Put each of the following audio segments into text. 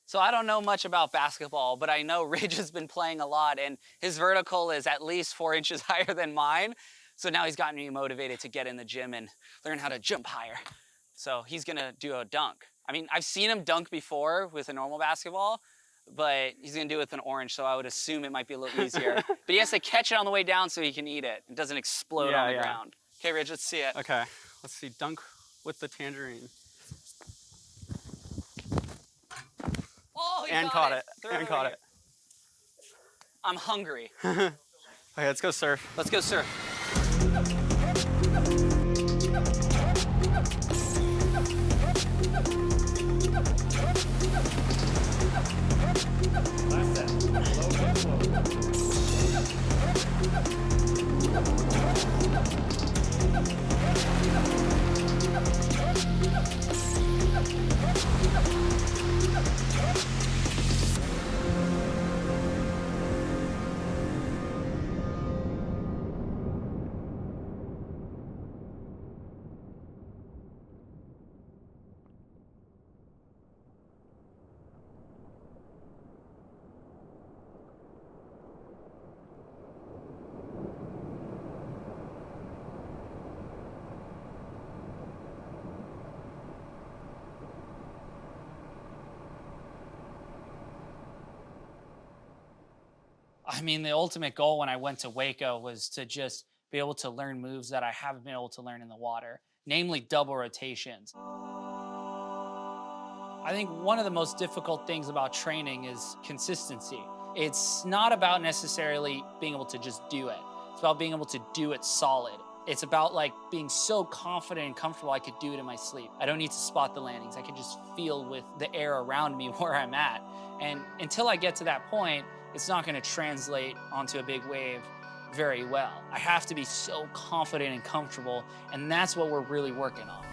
So I don't know much about basketball, but I know Ridge has been playing a lot, and his vertical is at least 4 inches higher than mine. So now he's gotten me motivated to get in the gym and learn how to jump higher. So he's gonna do a dunk. I mean, I've seen him dunk before with a normal basketball, but he's gonna do it with an orange, so I would assume it might be a little easier. But he has to catch it on the way down so he can eat it. It doesn't explode on the ground. Okay, Ridge, let's see it. Okay, let's see, dunk with the tangerine. Oh, he And caught it. And caught it. I'm hungry. Okay, let's go surf. Let's go surf. I mean, the ultimate goal when I went to Waco was to just be able to learn moves that I haven't been able to learn in the water, namely double rotations. I think one of the most difficult things about training is consistency. It's not about necessarily being able to just do it. It's about being able to do it solid. It's about like being so confident and comfortable I could do it in my sleep. I don't need to spot the landings. I can just feel with the air around me where I'm at. And until I get to that point, it's not gonna translate onto a big wave very well. I have to be so confident and comfortable, and that's what we're really working on.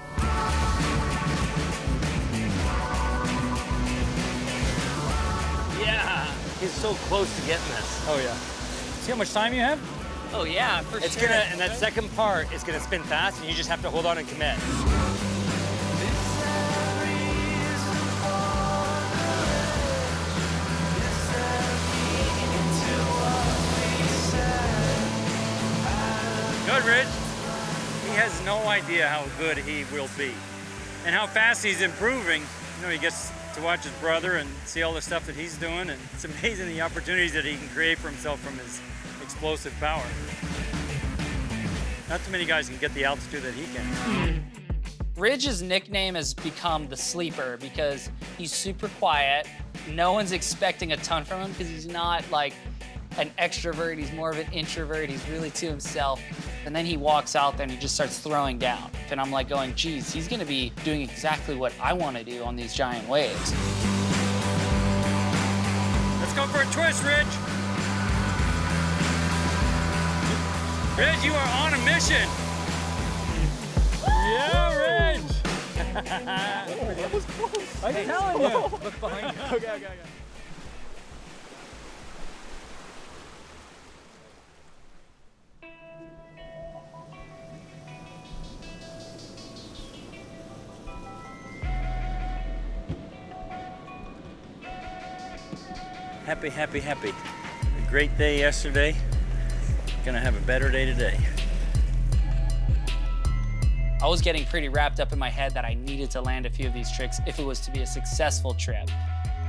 Yeah, he's so close to getting this. Oh yeah. See how much time you have? Oh yeah, for It's sure. gonna, and that second part is gonna spin fast, and you just have to hold on and commit. Goodrich, he has no idea how good he will be and how fast he's improving. You know, he gets to watch his brother and see all the stuff that he's doing, and it's amazing the opportunities that he can create for himself from his explosive power. Not too many guys can get the altitude that he can. Ridge's nickname has become the sleeper because he's super quiet. No one's expecting a ton from him because he's not like an extrovert, he's more of an introvert, he's really to himself. And then he walks out there and he just starts throwing down. And I'm like going, geez, he's gonna be doing exactly what I wanna do on these giant waves. Let's go for a twist, Ridge. Ridge, you are on a mission. Yeah, Ridge. That was close. I'm telling you. Look behind you. Okay. Happy. A great day yesterday. Gonna have a better day today. I was getting pretty wrapped up in my head that I needed to land a few of these tricks if it was to be a successful trip.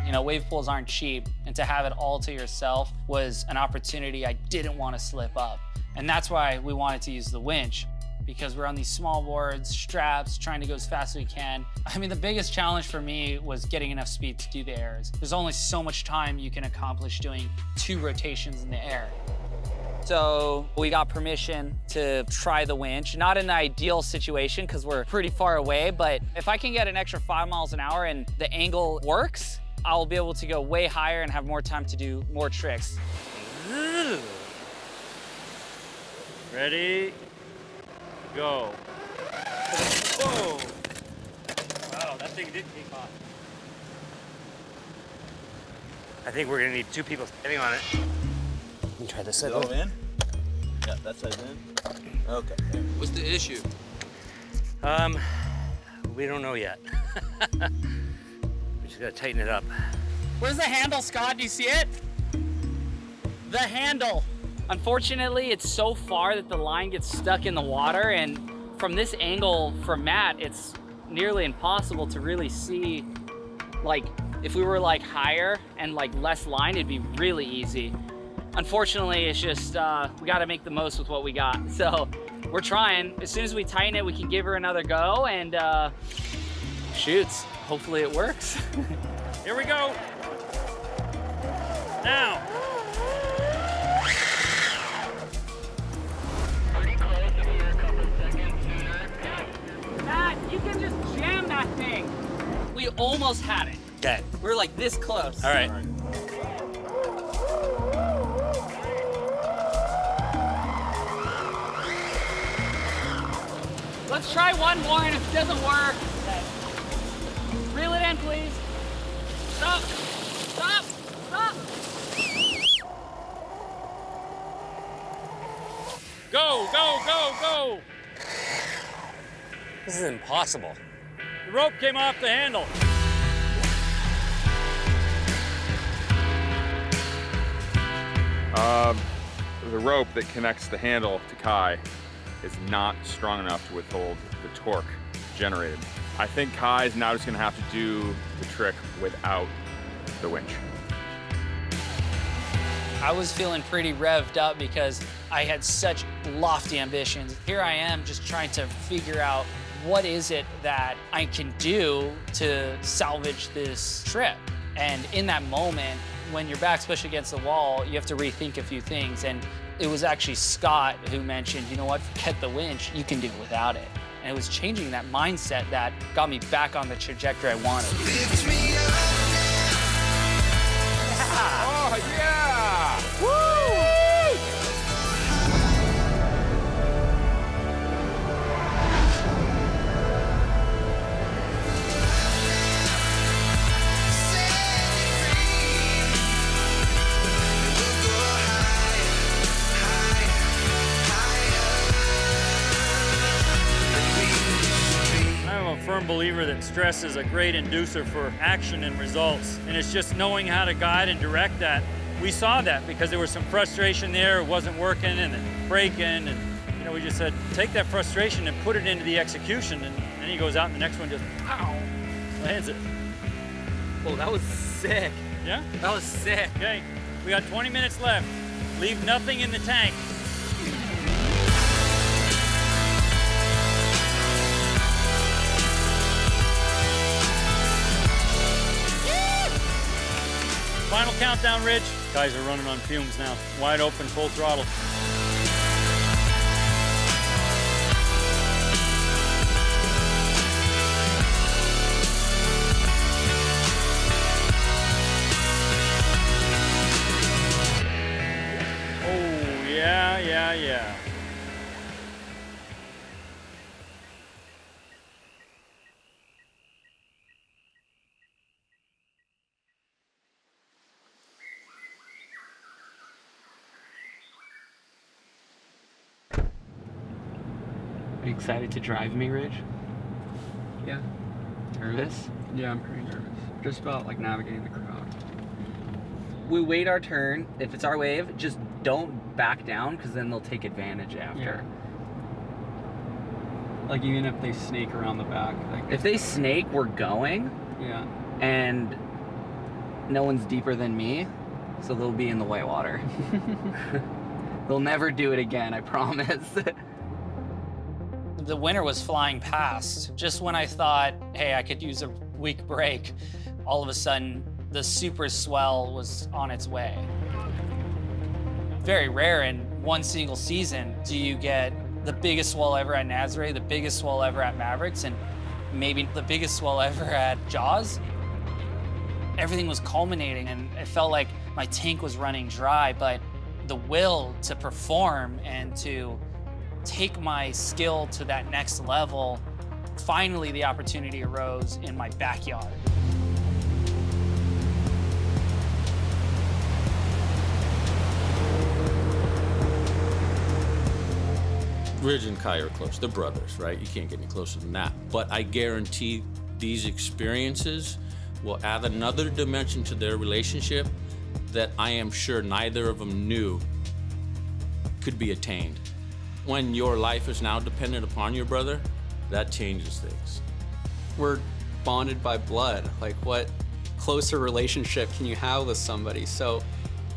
You know, wave pools aren't cheap, and to have it all to yourself was an opportunity I didn't want to slip up. And that's why we wanted to use the winch, because we're on these small boards, straps, trying to go as fast as we can. I mean, the biggest challenge for me was getting enough speed to do the airs. There's only so much time you can accomplish doing 2 rotations in the air. So we got permission to try the winch. Not an ideal situation because we're pretty far away, but if I can get an extra 5 miles an hour and the angle works, I'll be able to go way higher and have more time to do more tricks. Ready? Go. Whoa. Wow, that thing did take off. I think we're gonna need 2 people standing on it. Let me try this side. Go in? Yeah, that side's in. Okay. What's the issue? We don't know yet. We just gotta tighten it up. Where's the handle, Scott? Do you see it? The handle. Unfortunately, it's so far that the line gets stuck in the water, and from this angle from Matt, it's nearly impossible to really see. Like, if we were like higher and like less line, it'd be really easy. Unfortunately, it's just, we gotta make the most with what we got. So we're trying. As soon as we tighten it, we can give her another go and shoots. Hopefully it works. Here we go. Now. Matt, you can just jam that thing. We almost had it. Okay. We're like this close. All right. Let's try one more, and if it doesn't work, reel it in, please. Stop. Stop. Stop. Go, go, go, go. This is impossible. The rope came off the handle. The rope that connects the handle to Kai is not strong enough to withhold the torque generated. I think Kai is now just gonna have to do the trick without the winch. I was feeling pretty revved up because I had such lofty ambitions. Here I am just trying to figure out what is it that I can do to salvage this trip. And in that moment, when your back's pushed against the wall, you have to rethink a few things. And it was actually Scott who mentioned, you know what, forget the winch, you can do it without it. And it was changing that mindset that got me back on the trajectory I wanted. Oh yeah! I'm a firm believer that stress is a great inducer for action and results, and it's just knowing how to guide and direct that. We saw that because there was some frustration there, it wasn't working and then breaking, and you know, we just said, take that frustration and put it into the execution, and then he goes out and the next one just, pow, lands it. Oh, that was sick. Yeah? That was sick. Okay, we got 20 minutes left. Leave nothing in the tank. Final countdown, Ridge. Guys are running on fumes now. Wide open, full throttle. Oh, yeah, yeah, yeah. Are you excited to drive me, Ridge? Yeah. Nervous? Yeah, I'm pretty nervous. Just about like navigating the crowd. We wait our turn. If it's our wave, just don't back down because then they'll take advantage after. Like even if they snake around the back. Like, If they snake, we're going, yeah. and no one's deeper than me, so they'll be in the whitewater. They'll never do it again, I promise. The winter was flying past. Just when I thought, hey, I could use a week break, all of a sudden, the Super Swell was on its way. Very rare in one single season do you get the biggest swell ever at Nazare, the biggest swell ever at Mavericks, and maybe the biggest swell ever at Jaws. Everything was culminating, and it felt like my tank was running dry, but the will to perform and to take my skill to that next level, finally the opportunity arose in my backyard. Ridge and Kai are close. They're brothers, right? You can't get any closer than that. But I guarantee these experiences will add another dimension to their relationship that I am sure neither of them knew could be attained. When your life is now dependent upon your brother, that changes things. We're bonded by blood. Like, what closer relationship can you have with somebody? So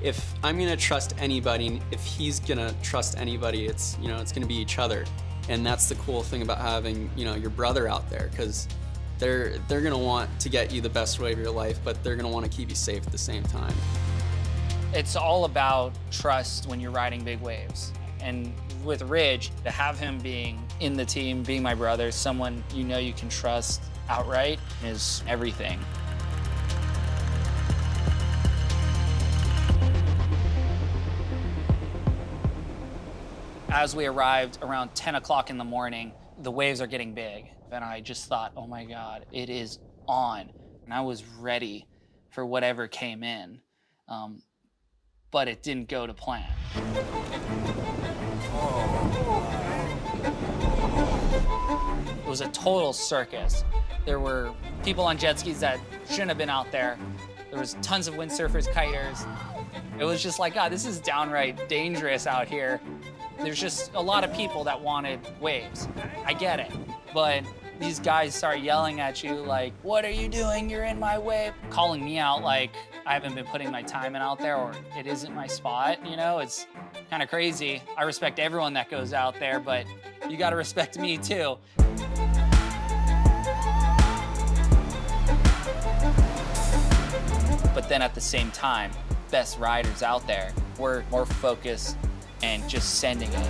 if I'm gonna trust anybody, if he's gonna trust anybody, it's, you know, it's gonna be each other. And that's the cool thing about having, you know, your brother out there, because they're gonna want to get you the best way of your life, but they're gonna want to keep you safe at the same time. It's all about trust when you're riding big waves. And with Ridge, to have him being in the team, being my brother, someone you know you can trust outright, is everything. As we arrived around 10 o'clock in the morning, the waves are getting big. And I just thought, oh my God, it is on. And I was ready for whatever came in. But it didn't go to plan. It was a total circus. There were people on jet skis that shouldn't have been out there. There was tons of windsurfers, kiters. It was just like, God, this is downright dangerous out here. There's just a lot of people that wanted waves. I get it. But these guys start yelling at you like, what are you doing? You're in my way. Calling me out like I haven't been putting my time in out there, or it isn't my spot, you know? It's kind of crazy. I respect everyone that goes out there, but you gotta respect me too. But then at the same time, best riders out there, we're more focused and just sending it.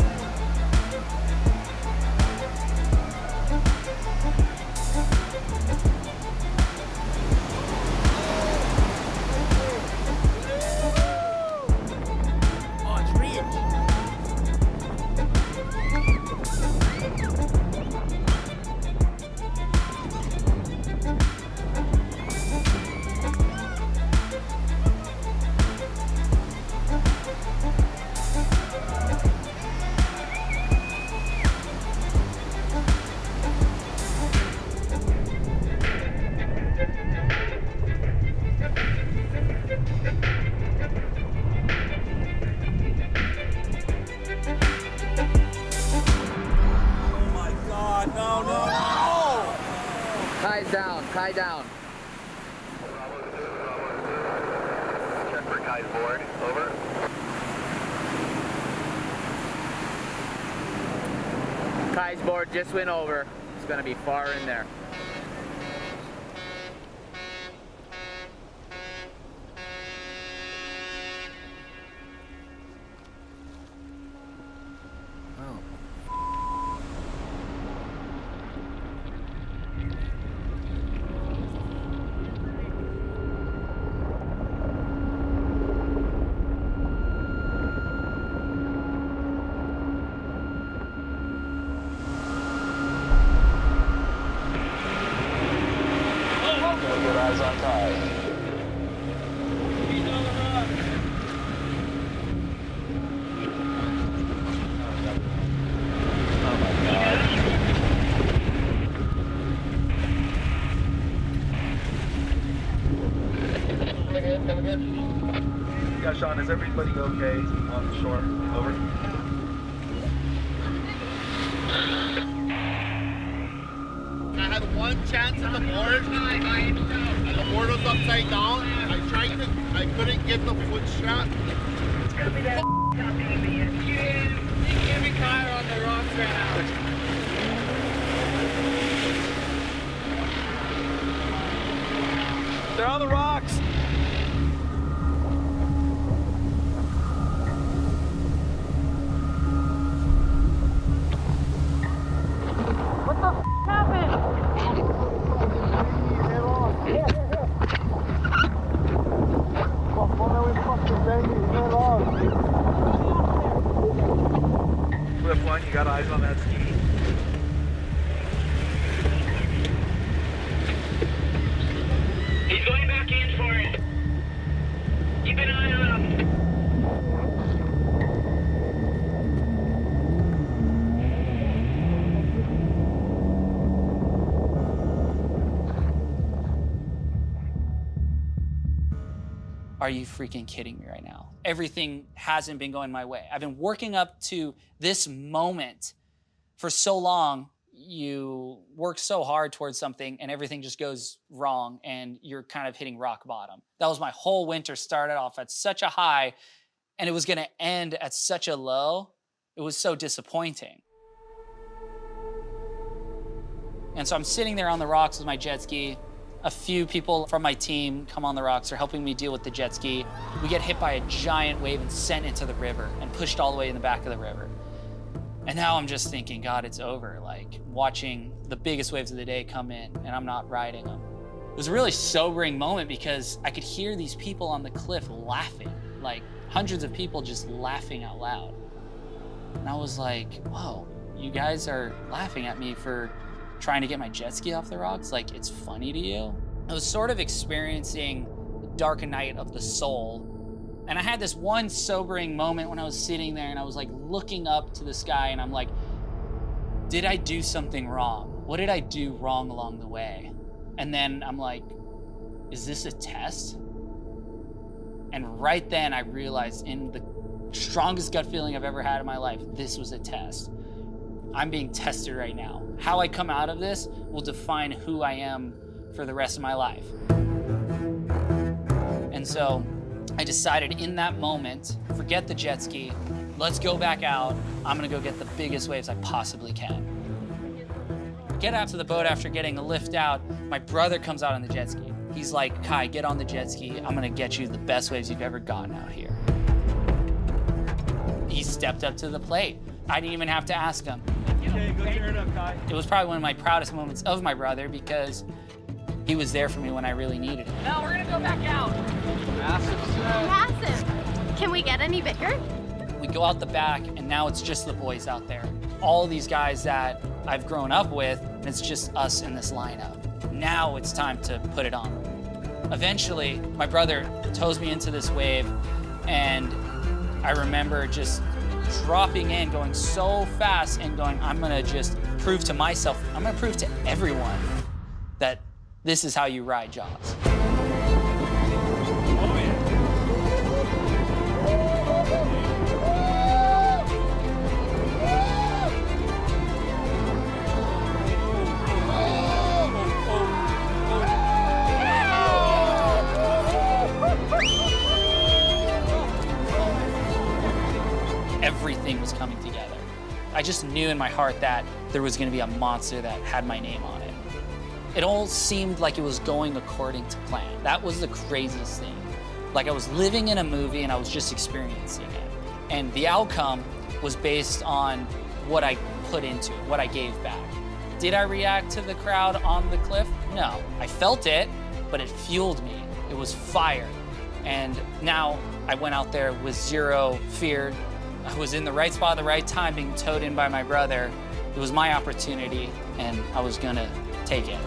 Tie down. Check for Kai's board. Over. Kai's board just went over. It's going to be far in there. Yeah, Sean, is everybody okay on the shore? Over. I had one chance at the board, and the board was upside down. I couldn't get the foot strap. It's gonna be that give me Kyle on the rocks right now. They're on the rocks. Flip one, you got eyes on that ski. He's going back in for it. Keep an eye on him. are you freaking kidding me right now? Everything hasn't been going my way. I've been working up to this moment for so long. You work so hard towards something and everything just goes wrong and you're kind of hitting rock bottom. That was my whole winter. Started off at such a high and it was gonna end at such a low. It was so disappointing. And so I'm sitting there on the rocks with my jet ski. A few people from my team come on the rocks, are helping me deal with the jet ski. We get hit by a giant wave and sent into the river and pushed all the way in the back of the river. And now I'm just thinking, God, it's over. Like watching the biggest waves of the day come in and I'm not riding them. It was a really sobering moment because I could hear these people on the cliff laughing, like hundreds of people just laughing out loud. And I was like, whoa, you guys are laughing at me for trying to get my jet ski off the rocks? Like, it's funny to you? I was sort of experiencing the dark night of the soul. And I had this one sobering moment when I was sitting there and I was like looking up to the sky and I'm like, did I do something wrong? What did I do wrong along the way? And then I'm like, is this a test? And right then I realized, in the strongest gut feeling I've ever had in my life, this was a test. I'm being tested right now. How I come out of this will define who I am for the rest of my life. And so I decided in that moment, forget the jet ski, let's go back out. I'm gonna go get the biggest waves I possibly can. Get out to the boat after getting a lift out. My brother comes out on the jet ski. He's like, Kai, get on the jet ski. I'm gonna get you the best waves you've ever gotten out here. He stepped up to the plate. I didn't even have to ask him. Okay, go tear it up, Kai. It was probably one of my proudest moments of my brother because he was there for me when I really needed him. Now we're gonna go back out. Massive. Can we get any bigger? We go out the back and now it's just the boys out there. All these guys that I've grown up with, and it's just us in this lineup. Now it's time to put it on. Eventually, my brother tows me into this wave and I remember just dropping in, going so fast and going, I'm gonna just prove to myself, I'm gonna prove to everyone that this is how you ride Jaws. Everything was coming together. I just knew in my heart that there was gonna be a monster that had my name on it. It all seemed like it was going according to plan. That was the craziest thing. Like I was living in a movie and I was just experiencing it. And the outcome was based on what I put into it, what I gave back. Did I react to the crowd on the cliff? No. I felt it, but it fueled me. It was fire. And now I went out there with zero fear. I was in the right spot at the right time, being towed in by my brother. It was my opportunity, and I was gonna take it.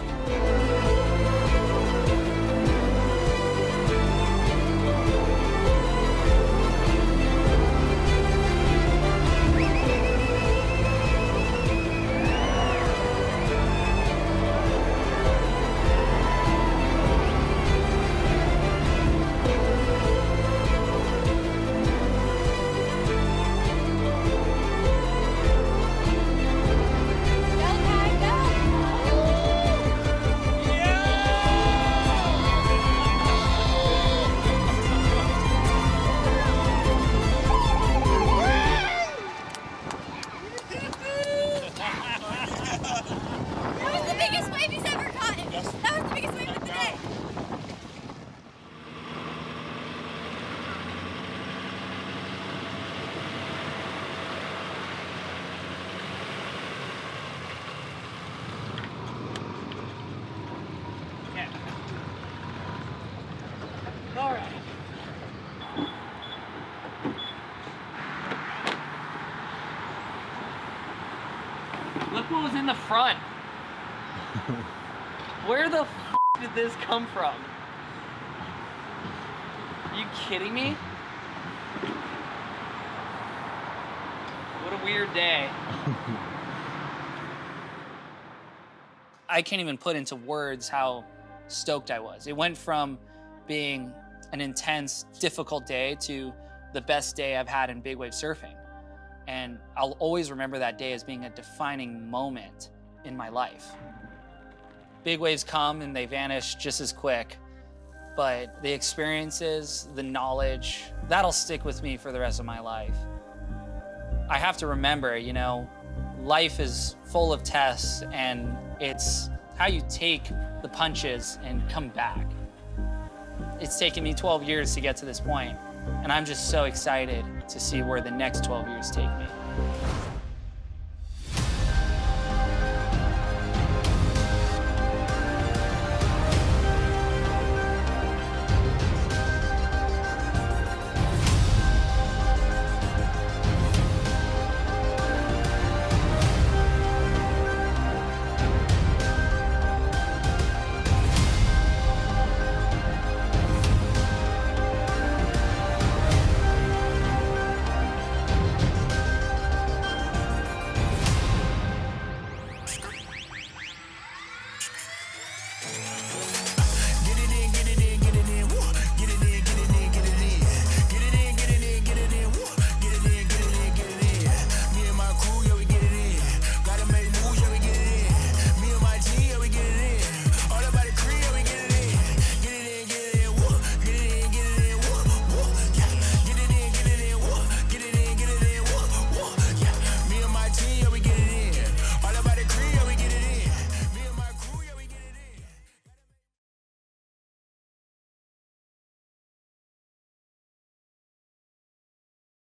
All right. Look what was in the front. Where the f did this come from? Are you kidding me? What a weird day. I can't even put into words how stoked I was. It went from being an intense, difficult day to the best day I've had in big wave surfing. And I'll always remember that day as being a defining moment in my life. Big waves come and they vanish just as quick, but the experiences, the knowledge, that'll stick with me for the rest of my life. I have to remember, you know, life is full of tests, and it's how you take the punches and come back. It's taken me 12 years to get to this point, and I'm just so excited to see where the next 12 years take me.